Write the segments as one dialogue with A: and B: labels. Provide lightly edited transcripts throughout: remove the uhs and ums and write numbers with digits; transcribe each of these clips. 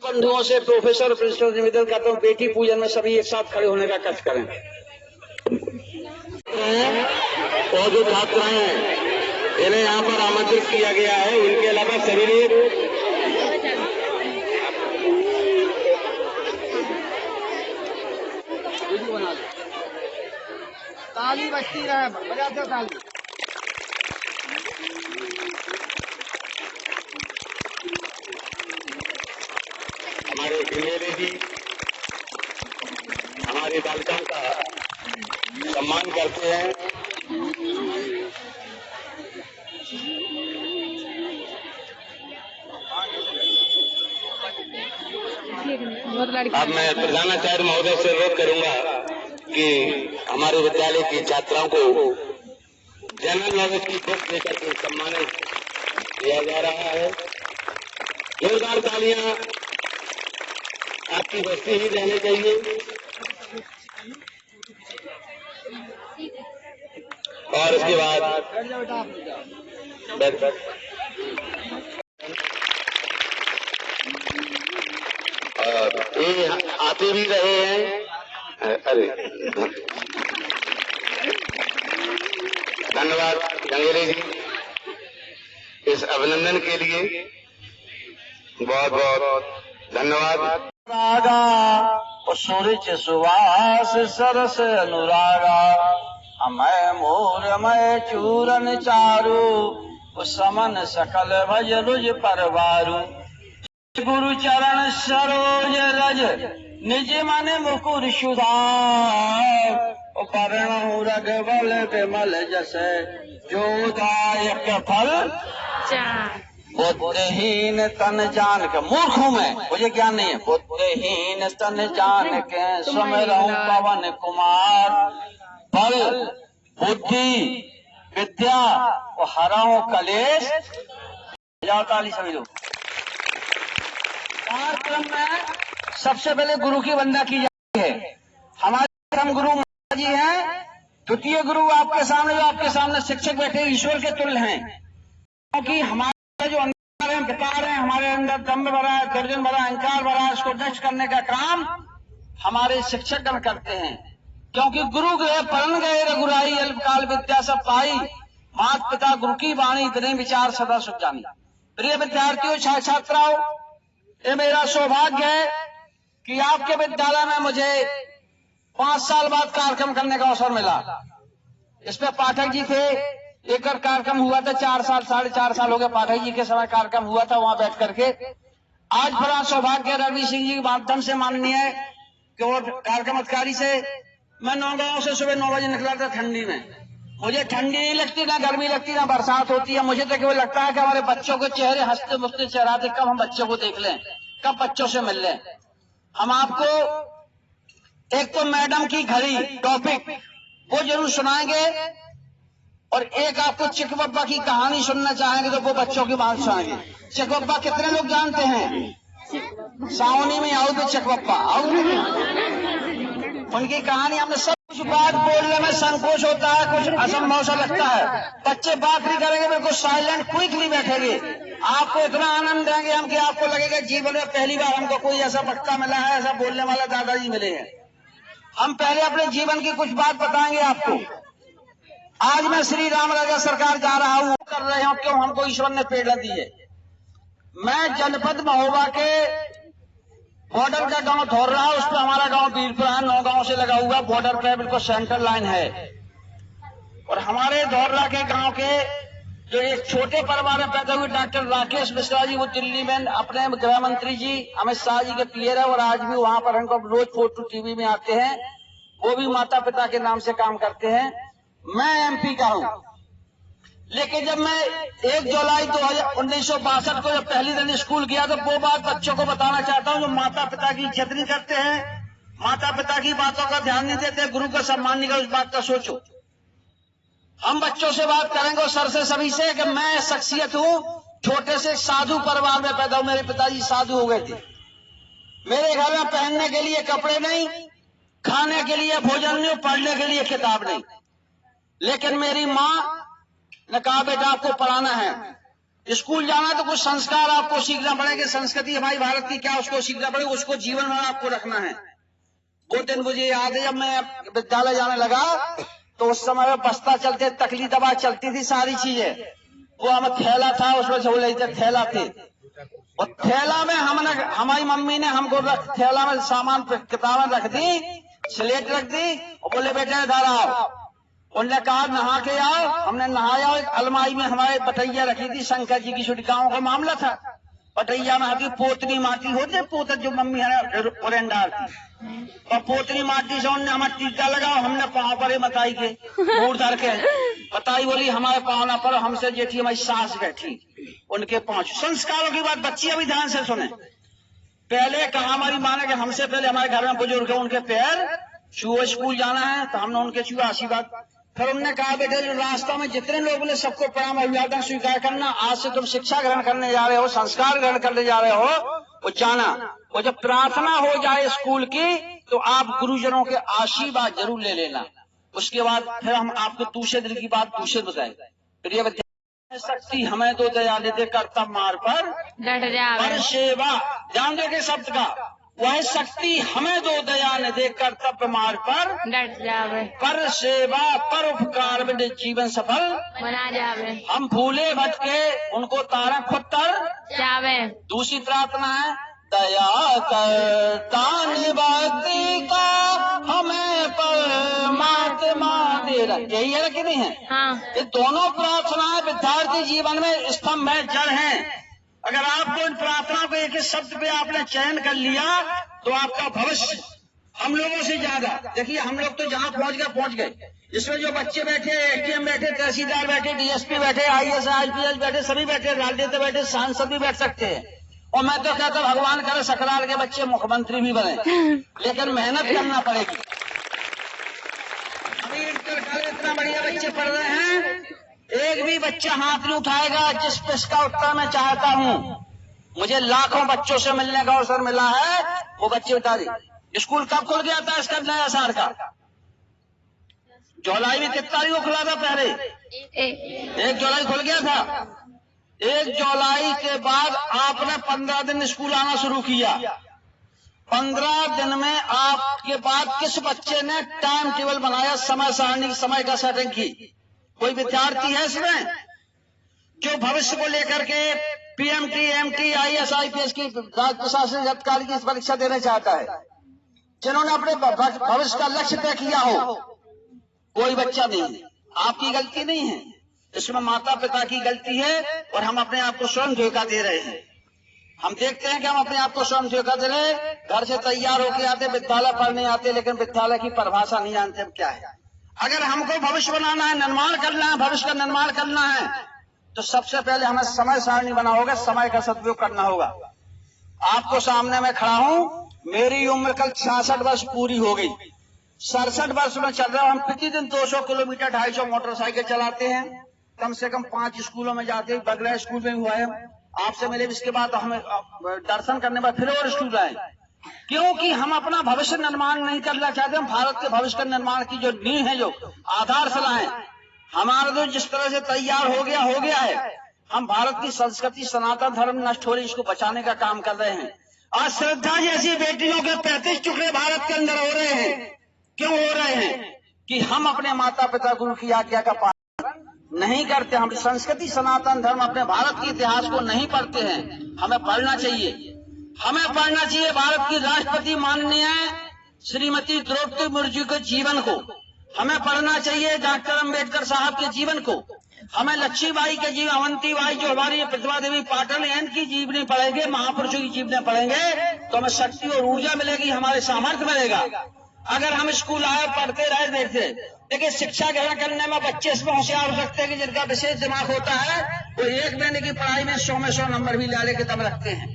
A: बंधुओं से प्रोफेसर और प्रिंसिपल से निवेदन करता हूँ, बेटी पूजन में सभी एक साथ खड़े होने का कष्ट करें।
B: और जो छात्र हैं इन्हें यहाँ पर आमंत्रित किया गया है, इनके अलावा सभी लोग
A: ताली बजती रहे, बजाते ताली।
B: हमारे डीएलए जी हमारी बालिकाओं का सम्मान करते हैं। अब मैं प्रधानाचार्य महोदय से अनुरोध करूंगा कि हमारे विद्यालय की छात्राओं को जनरल नॉलेज की बुक देकर के सम्मानित किया जा रहा है। जोरदार तालियां आपकी बस्ती ही रहनी चाहिए। और उसके बाद ये आते भी रहे हैं। अरे धन्यवाद गंगेरे जी इस अभिनंदन के लिए, बहुत बहुत धन्यवाद।
A: रागा सूरज सुवास सरस अनुरागा, अमय मोर मय चूरन चारु, समन सकल भज रुज परवारु। गुरु चरण सरोज रज निज मन मुकुर सुधार, परणु रघुबल विमल जस जो दायक फल बुद्धिहीन तन जान के। मूर्ख हूँ मैं, मुझे ज्ञान नहीं है। बुद्धिहीन तन जान के सुमिरऊं पवन कुमार, बल बुद्धि विद्या और हराऊं कलेश। जाओ ताली सभी लोग। कार्यक्रम में सबसे पहले गुरु की वंदना की जाती है। हमारे परम गुरु महाराज जी हैं। द्वितीय गुरु आपके सामने, जो आपके सामने शिक्षक बैठे ईश्वर के तुल्य हैं, क्योंकि हमारे जो अंदर है, विकार है, हमारे अंदर दम्भ भरा है, गर्जन भरा, अहंकार भरा है, इसको नष्ट करने का काम हमारे शिक्षकगण करते हैं। क्योंकि गुरु गए परन गए रघुराई, अल्पकाल विद्या सब पाई, मात पिता गुरु की वाणी बिने विचार सदा सुख जानी। प्रिय विद्यार्थियों, छात्राओं, ये मेरा सौभाग्य है कि आपके विद्यालय में मुझे 5 साल बाद कार्यक्रम करने का अवसर मिला। इसमें पाठक जी थे, एक कार्यक्रम हुआ था 4 साल 4.5 साल हो गए पाठक जी के समय कार्यक्रम हुआ था वहां बैठ करके। आज बड़ा सौभाग्य रणवीर सिंह जी के माध्यम से माननीय कार्यक्रम अधिकारी से, मैं नौगांव से सुबह 9 बजे निकला था ठंडी में। मुझे ठंडी नहीं लगती, ना गर्मी लगती, ना बरसात होती है। मुझे तो केवल लगता है कि हमारे बच्चों के चेहरे हंसते मुस्ते चेहरा थे, कब हम बच्चों को देख लें, कब बच्चों से मिल लें। हम आपको एक तो मैडम की घड़ी टॉपिक वो जरूर सुनाएंगे, और एक आपको चिकबब्बा की कहानी सुनना चाहेंगे तो वो बच्चों की बात सुनाएंगे। चिकबब्बा कितने लोग जानते हैं? सावनी में आओ तो चिकबब्बा आओ, उनकी कहानी हमने सब। कुछ बात बोलने में संकोच होता है, कुछ असंभव सा लगता है। बच्चे बात नहीं करेंगे, बिल्कुल साइलेंट क्विकली बैठेंगे। आपको इतना आनंद देंगे हम कि आपको लगेगा जीवन में पहली बार हमको कोई ऐसा वक्ता मिला है, ऐसा बोलने वाला दादाजी मिले हैं। हम पहले अपने जीवन की कुछ बात बताएंगे आपको। आज मैं श्री राम राजा सरकार जा रहा हूं, कर रहे हूं क्यों? हमको ईश्वर ने प्रेरणा दी है। मैं जनपद महोबा के बॉर्डर का गांव धोर्रा, उस पर हमारा गांव वीरपुरा है, 9 गांव से लगा हुआ बॉर्डर पे, बिल्कुल सेंटर लाइन है। और हमारे धोर्रा के गांव के जो एक छोटे परिवार में पैदा हुए डॉक्टर राकेश मिश्रा जी, वो दिल्ली में अपने गृह मंत्री जी अमित शाह जी के पीए है, और आज भी वहां पर हमको रोज फोटो टीवी में आते हैं। वो भी माता पिता के नाम से काम करते हैं। मैं एमपी का हूं, लेकिन जब मैं 1 जुलाई 1962 को जब पहली दिन स्कूल गया, तो वो बात बच्चों को बताना चाहता हूं। जो माता पिता की इज्जत नहीं करते हैं, माता पिता की बातों का ध्यान नहीं देते, गुरु का सम्मान नहीं करते, उस बात का सोचो। हम बच्चों से बात करेंगे और सर से सभी से कि मैं शख्सियत हूं, छोटे से साधु परिवार में पैदा हूं। मेरे पिताजी साधु हो गए थे। मेरे घर में पहनने के लिए कपड़े नहीं, खाने के लिए भोजन नहीं, पढ़ने के लिए किताब नहीं। लेकिन मेरी माँ ने कहा, बेटा आपको पढ़ाना है, स्कूल जाना तो कुछ संस्कार आपको सीखना पड़ेगा, संस्कृति हमारी भारत की क्या उसको सीखना पड़ेगा, उसको जीवन में आपको रखना है। वो दिन मुझे याद है जब मैं विद्यालय जाने लगा तो उस समय में बस्ता चलते, तकली दबा चलती थी सारी चीजें। वो हमें थैला था, उसमें झोल रही थे, थैला थे, और थैला में हमारी मम्मी ने हमको थैला में सामान किताबें रख दी, स्लेट रख दी और बोले बेटे इधर आओ। उन्होंने कहा नहा के आओ, हमने नहाया। एक अलमारी में हमारे पटैया रखी थी, शंकर जी की छुटकाओं का मामला था। पटैया में हमारी पोतनी माटी होती, पोतन जो मम्मी है उड़न डालती, और पोतनी माटी से उन्होंने हमारा टीका लगाओ, हमने पाँव पर मताई के मूड धर के बताई, बोली हमारे पाँव ना पर, हमसे जेठी हमारी सास बैठी उनके पाँच। संस्कारों की बात बच्ची अभी ध्यान से सुने। पहले कहा हमारी माँ ने कि हमसे पहले हमारे घर में बुजुर्ग है, उनके पैर छुओ, स्कूल जाना है तो हमने उनके छुआ आशीर्वाद। फिर उन्होंने कहा बेटे जो रास्ता में जितने लोग बोले सबको प्रणाम अभिवादन स्वीकार करना, आज से तुम शिक्षा ग्रहण करने जा रहे हो, संस्कार ग्रहण करने जा रहे हो, वो जाना। और जब प्रार्थना हो जाए स्कूल की तो आप गुरुजनों के आशीर्वाद जरूर ले लेना। उसके बाद फिर हम आपको दूसरे दिन की बात दूसरे बताएंगे। प्रिय विद्यार्थी, शक्ति हमें तो दया दे कर्तव्य मार्ग पर
C: डट जावे,
A: पर सेवा, ध्यान देके शब्द का, वह शक्ति हमें दो दया न दे कर्तव्य मार्ग पर
C: डट जावे,
A: पर सेवा पर उपकार में जीवन सफल
C: बना जावे,
A: हम भूले भटके उनको तारा खुद तर
C: जावे।
A: दूसरी प्रार्थना है दया करता निभक्ति का हमें परमात्मा दे रहा। यही है कि नहीं है?
C: हाँ,
A: ये दोनों प्रार्थनाएं विद्यार्थी जीवन में स्तंभ है, जड़ है। अगर आपको इन प्रार्थनाओं को एक शब्द पे आपने चयन कर लिया तो आपका भविष्य हम लोगों से ज्यादा, देखिए हम लोग तो जहां पहुंच गए। इसमें जो बच्चे बैठे, एसडीएम बैठे, तहसीलदार बैठे, डीएसपी बैठे, आईएएस आईपीएस बैठे, सभी बैठे, राजनीति बैठे, सांसद भी बैठ सकते हैं। और मैं तो कहता भगवान करे सकराल के बच्चे मुख्यमंत्री भी बने, लेकिन मेहनत करना पड़ेगी। अभी इंटर इतना बढ़िया बच्चे पढ़ रहे हैं, एक भी बच्चा हाथ नहीं उठाएगा जिस पे इसका उत्तर मैं चाहता हूँ। मुझे लाखों बच्चों से मिलने का अवसर मिला है, वो बच्चे बता रहे स्कूल कब खुल गया था इसका नया साल का? जुलाई में कितना तारीख को खुला था? पहले 1 जुलाई खुल गया था। 1 जुलाई के बाद आपने 15 दिन स्कूल आना शुरू किया। 15 दिन में आपके बाद किस बच्चे ने टाइम टेबल बनाया, समय सारणी, समय का सेटिंग की? कोई विद्यार्थी है इसमें जो भविष्य को लेकर के पीएमटी, एमटी, आईएएस, आईपीएस की राज्य प्रशासन अधिकारी की परीक्षा देना चाहता है, जिन्होंने अपने भविष्य का लक्ष्य तय किया हो? कोई बच्चा नहीं है। आपकी गलती नहीं है, इसमें माता पिता की गलती है और हम अपने आप को स्वयं धोखा दे रहे हैं। हम देखते हैं कि हम अपने आप को स्वयं धोखा दे रहे हैं। घर से तैयार होके आते, विद्यालय पढ़ने आते, लेकिन विद्यालय की परिभाषा नहीं जानते हम क्या है। अगर हमको भविष्य बनाना है, निर्माण करना है, भविष्य का निर्माण करना है, तो सबसे पहले हमें समय सारणी बना होगा, समय का सदुपयोग करना होगा। आपको सामने मैं खड़ा हूं, मेरी उम्र कल 66 वर्ष पूरी हो गई। 67 वर्ष में चल रहा हूं। हम प्रतिदिन 200 किलोमीटर 250 मोटरसाइकिल चलाते हैं, कम से कम 5 स्कूलों में जाते हैं। बगला स्कूल में हुआ है, आपसे मिले, इसके बाद हमें दर्शन करने बाद फिर और स्कूल आए, क्योंकि हम अपना भविष्य निर्माण नहीं करना चाहते। हम भारत के भविष्य का निर्माण की जो नींव है, जो आधारशिला है, हमारा तो जिस तरह से तैयार हो गया है। हम भारत की संस्कृति, सनातन धर्म नष्ट हो रही, इसको बचाने का काम कर रहे हैं। आज श्रद्धा जैसी बेटियों के 35 टुकड़े भारत के अंदर हो रहे हैं। क्यों हो रहे हैं? कि हम अपने माता पिता गुरु की आज्ञा का पालन नहीं करते। हम संस्कृति, सनातन धर्म, अपने भारत के इतिहास को नहीं पढ़ते हैं। हमें पढ़ना चाहिए, हमें पढ़ना चाहिए भारत की राष्ट्रपति माननीय श्रीमती द्रौपदी मुर्मू के जीवन को। हमें पढ़ना चाहिए डॉक्टर अंबेडकर साहब के जीवन को। हमें लक्ष्मीबाई के जीवन, अवंतीबाई जो हमारी प्रतिभा देवी पाटिल, इनकी जीवनी पढ़ेंगे, महापुरुषों की जीवनी पढ़ेंगे तो हमें शक्ति और ऊर्जा मिलेगी, हमारे सामर्थ्य मिलेगा। अगर हम स्कूल आए, पढ़ते रहे, देखते, देखिए शिक्षा ग्रहण करने में बच्चे इसमें होशियार हो सकते हैं कि जिनका विशेष दिमाग होता है वो 1 महीने की पढ़ाई में 100 में 100 नंबर भी लाने के दम रखते हैं।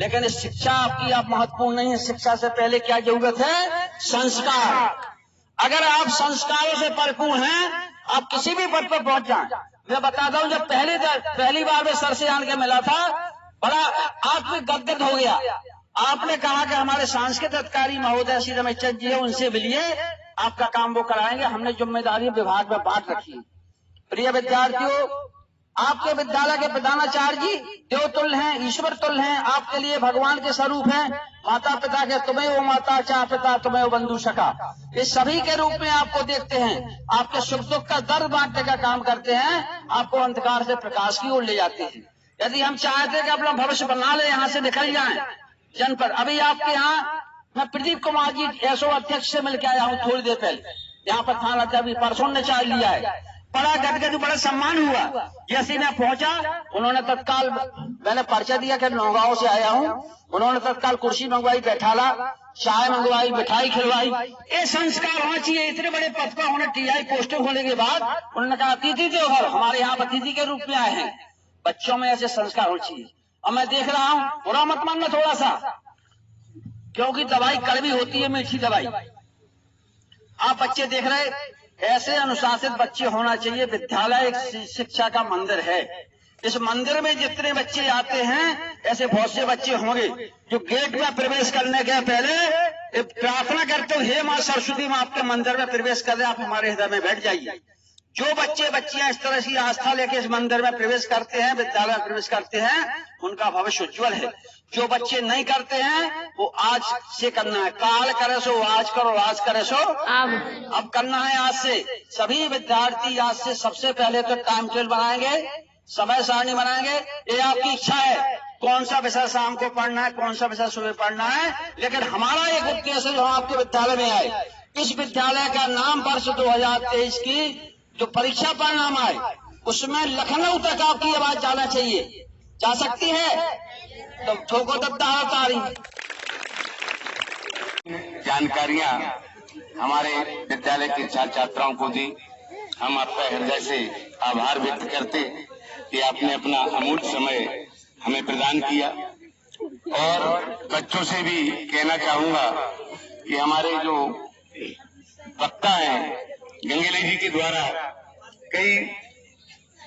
A: लेकिन शिक्षा आपकी आप महत्वपूर्ण नहीं है। शिक्षा से पहले क्या जरूरत है? संस्कार। अगर आप संस्कारों से परिपूर्ण हैं, आप किसी भी पद पर पहुंच जाएं। मैं बताता हूं, जब पहली बार में सर से आन के मिला था, बड़ा आत्मिक गदगद हो गया। आपने कहा कि हमारे सांस्कृतिक अधिकारी महोदय श्री रमेश चंद्र जी है, उनसे मिलिए, आपका काम वो कराएंगे। हमने जिम्मेदारी विभाग में बांट रखी है। प्रिय विद्यार्थियों, आपके विद्यालय के प्रधानाचार्य जी देवतुल्य हैं, ईश्वर तुल्य हैं, आपके लिए भगवान के स्वरूप हैं। माता पिता के तुम्हें वो माता, चाहे पिता तुम्हें वो बंधु सखा, इस सभी के रूप में आपको देखते हैं। आपके सुख दुख का दर्द बांटने का काम करते हैं, आपको अंधकार से प्रकाश की ओर ले जाते हैं। यदि हम चाहते हैं कि अपना भविष्य बना ले, यहाँ से निकल जाएं जनपद, अभी आपके यहाँ मैं प्रदीप कुमार जी एसओ अध्यक्ष से मिलकर आया हूँ थोड़ी देर पहले। यहाँ पर थाना अभी परसों ने चार्ज लिया है, बड़ा गदगद बड़ा सम्मान हुआ। जैसे मैं पहुंचा, उन्होंने तत्काल, मैंने परिचय दिया कि नौगांव से आया हूं, उन्होंने तत्काल कुर्सी मंगवाई, बैठाला, चाय मंगवाई, मिठाई खिलवाई। ये संस्कार होना चाहिए। इतने बड़े पद पर होने, टीआई पोस्टिंग होने के बाद उन्होंने कहा अतिथि देवघर, हमारे यहाँ अतिथि के रूप में आए हैं। बच्चों में ऐसे संस्कार होने चाहिए। और मैं देख रहा हूँ, बुरा मत मानना थोड़ा सा, क्योंकि दवाई कड़वी होती है, मीठी दवाई। आप बच्चे देख रहे, ऐसे अनुशासित बच्चे होना चाहिए। विद्यालय एक शिक्षा का मंदिर है। इस मंदिर में जितने बच्चे आते हैं, ऐसे बहुत से बच्चे होंगे जो गेट में प्रवेश करने के पहले प्रार्थना करते हो, हे मां सरस्वती, मां आपके मंदिर में प्रवेश कर रहे, आप हमारे हृदय में बैठ जाइए। जो बच्चे बच्चियां इस तरह की आस्था लेके इस मंदिर में प्रवेश करते हैं, विद्यालय में प्रवेश करते हैं, उनका भविष्य उज्जवल है। जो बच्चे नहीं करते हैं, वो आज से करना है। काल करे सो आज करो, आज करे सो अब करना है आज से। सभी विद्यार्थी आज से सबसे पहले तो टाइम टेबल बनाएंगे, समय सारणी बनाएंगे। ये आपकी इच्छा है कौन सा विषय शाम को पढ़ना है, कौन सा विषय सुबह पढ़ना है, लेकिन हमारा एक उद्देश्य है जो हम आपके विद्यालय में आए, इस विद्यालय का नाम वर्ष 2023 की जो परीक्षा परिणाम आए, उसमें लखनऊ तक आपकी आवाज जाना चाहिए। जा सकती है तो ठोको दद्दा तारी।
B: जानकारियां हमारे विद्यालय के छात्र छात्राओं को दी। हम आपका हृदय से आभार व्यक्त करते कि आपने अपना अमूल्य समय हमें प्रदान किया। और बच्चों से भी कहना चाहूंगा कि हमारे जो वक्ता हैं गंगेले जी के द्वारा कई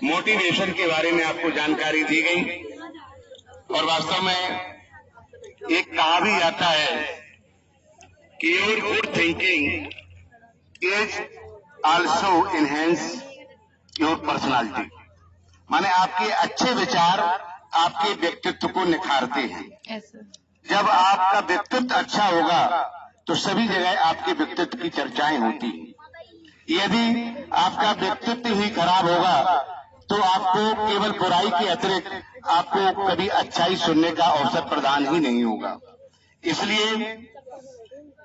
B: मोटिवेशन के बारे में आपको जानकारी दी गई। और वास्तव में एक कहा भी जाता है कि your good thinking is also enhance your personality, माने आपके अच्छे विचार आपके व्यक्तित्व को निखारते हैं। जब आपका व्यक्तित्व अच्छा होगा तो सभी जगह आपके व्यक्तित्व की चर्चाएं होती हैं। यदि आपका व्यक्तित्व ही खराब होगा तो आपको केवल बुराई के अतिरिक्त आपको कभी अच्छाई सुनने का अवसर प्रदान ही नहीं होगा। इसलिए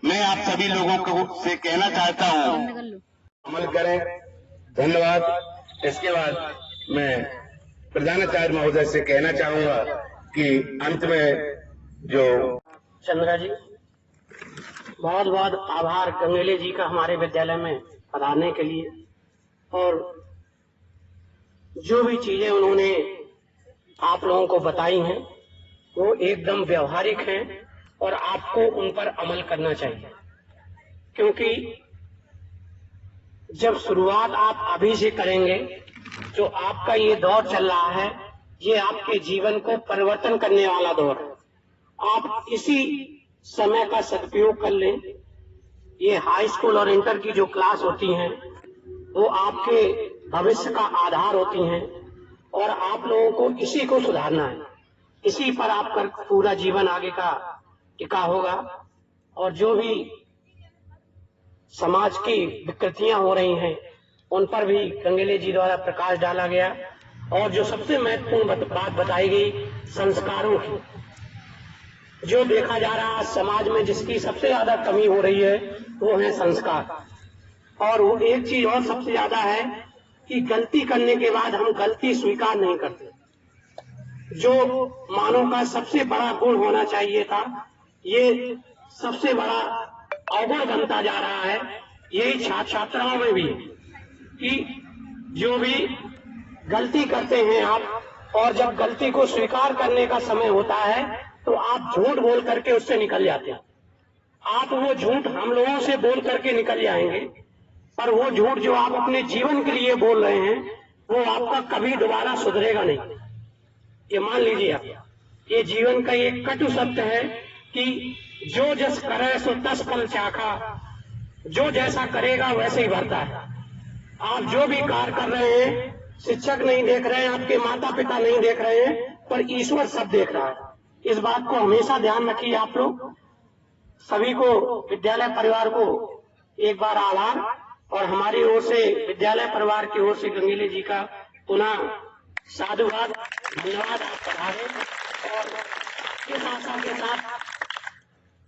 B: मैं आप सभी लोगों को से कहना चाहता हूं, अमल करें। धन्यवाद। इसके बाद मैं प्रधानाचार्य महोदय से कहना चाहूंगा कि अंत में जो
D: चंद्रा जी, बहुत बहुत आभार गंगेले जी का हमारे विद्यालय में पढ़ाने के लिए। और जो भी चीजें उन्होंने आप लोगों को बताई हैं वो एकदम व्यवहारिक हैं और आपको उन पर अमल करना चाहिए, क्योंकि जब शुरुआत आप अभी से करेंगे, जो आपका ये दौर चल रहा है, ये आपके जीवन को परिवर्तन करने वाला दौर है। आप इसी समय का सदुपयोग कर लें। ये हाई स्कूल और इंटर की जो क्लास होती हैं वो आपके भविष्य का आधार होती हैं और आप लोगों को इसी को सुधारना है। इसी पर आपका पूरा जीवन आगे का टिका होगा। और जो भी समाज की विकृतियां हो रही हैं उन पर भी गंगेले जी द्वारा प्रकाश डाला गया। और जो सबसे महत्वपूर्ण बात बताई गई, संस्कारों की, जो देखा जा रहा है समाज में जिसकी सबसे ज्यादा कमी हो रही है वो है संस्कार। और वो एक चीज और सबसे ज्यादा है कि गलती करने के बाद हम गलती स्वीकार नहीं करते। जो मानव का सबसे बड़ा गुण होना चाहिए था, ये सबसे बड़ा अवगुण बनता जा रहा है। यही छात्र छात्राओं में भी कि जो भी गलती करते हैं आप, और जब गलती को स्वीकार करने का समय होता है तो आप झूठ बोल करके उससे निकल जाते हैं। आप वो झूठ हम लोगों से बोल करके निकल जाएंगे, पर वो झूठ जो आप अपने जीवन के लिए बोल रहे हैं वो आपका कभी दोबारा सुधरेगा नहीं। ये मान लीजिए आप, ये जीवन का एक कटु शब्द है कि जो जस करे सो तस फल चाखा, जो जैसा करेगा वैसे ही भरता है। आप जो भी कार्य कर रहे हैं शिक्षक नहीं देख रहे हैं, आपके माता पिता नहीं देख रहे हैं, पर ईश्वर सब देख रहा है। इस बात को हमेशा ध्यान रखिए आप लोग। सभी को, विद्यालय परिवार को एक बार आभार, और हमारी ओर से, विद्यालय परिवार की ओर से गंगेले जी का पुनः साधुवाद, धन्यवाद। आप पधारे, और इस आशा के साथ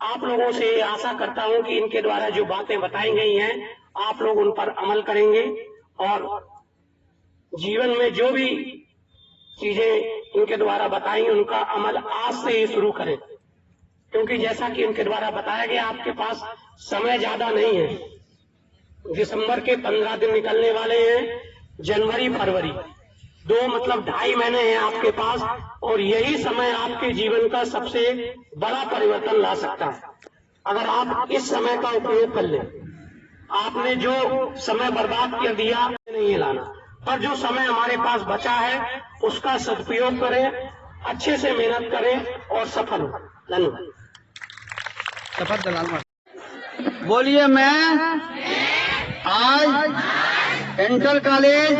D: आप लोगों से आशा करता हूं कि इनके द्वारा जो बातें बताई गई हैं आप लोग उन पर अमल करेंगे, और जीवन में जो भी चीजें इनके द्वारा बताई उनका अमल आज से ही शुरू करें, क्योंकि जैसा कि इनके द्वारा बताया गया आपके पास समय ज्यादा नहीं है। दिसंबर के 15 दिन निकलने वाले हैं, जनवरी फरवरी 2 महीने हैं आपके पास, और यही समय आपके जीवन का सबसे बड़ा परिवर्तन ला सकता है अगर आप इस समय का उपयोग कर लें। आपने जो समय बर्बाद कर दिया नहीं लाना, पर जो समय हमारे पास बचा है उसका सदुपयोग करें, अच्छे से मेहनत करें और सफल हो। धन्यवाद।
A: बोलिए, मैं आज इंटर कॉलेज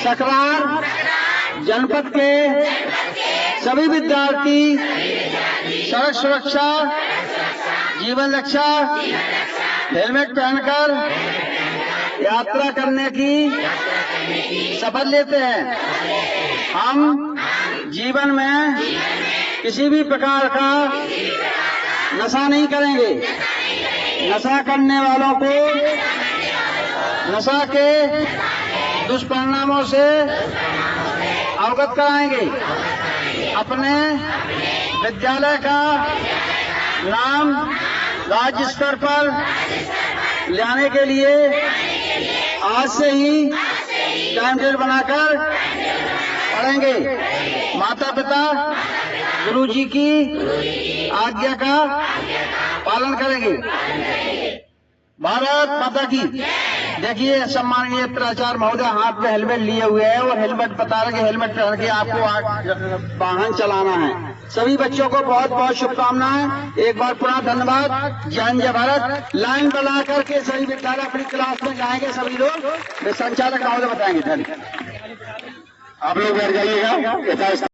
A: सकरार जनपद के सभी विद्यार्थी सड़क सुरक्षा, जीवन रक्षा, हेलमेट पहनकर यात्रा करने की शपथ लेते हैं। हम जीवन में किसी भी प्रकार का नशा नहीं करेंगे। नशा करने वालों को नशा के दुष्परिणामों से अवगत कराएंगे। अपने विद्यालय का नाम राज्य स्तर पर लाने के लिए आज से ही टाइम टेबल बनाकर पढ़ेंगे। माता पिता, गुरुजी की आज्ञा का पालन करेंगे। भारत माता की। देखिए, सम्माननीय प्राचार्य महोदय हाथ में हेलमेट लिए हुए हैं और हेलमेट बता रहे हैं, हेलमेट पहन के आपको वाहन चलाना है। सभी बच्चों को बहुत बहुत शुभकामनाएं। एक बार पुनः धन्यवाद। जय हिंद, जय भारत। लाइन बना करके सभी विद्यालय अपनी क्लास में जाएंगे। सभी लोग संचालक महोदय बताएंगे। धन्यवाद। आप लोग बैठ जाइएगा।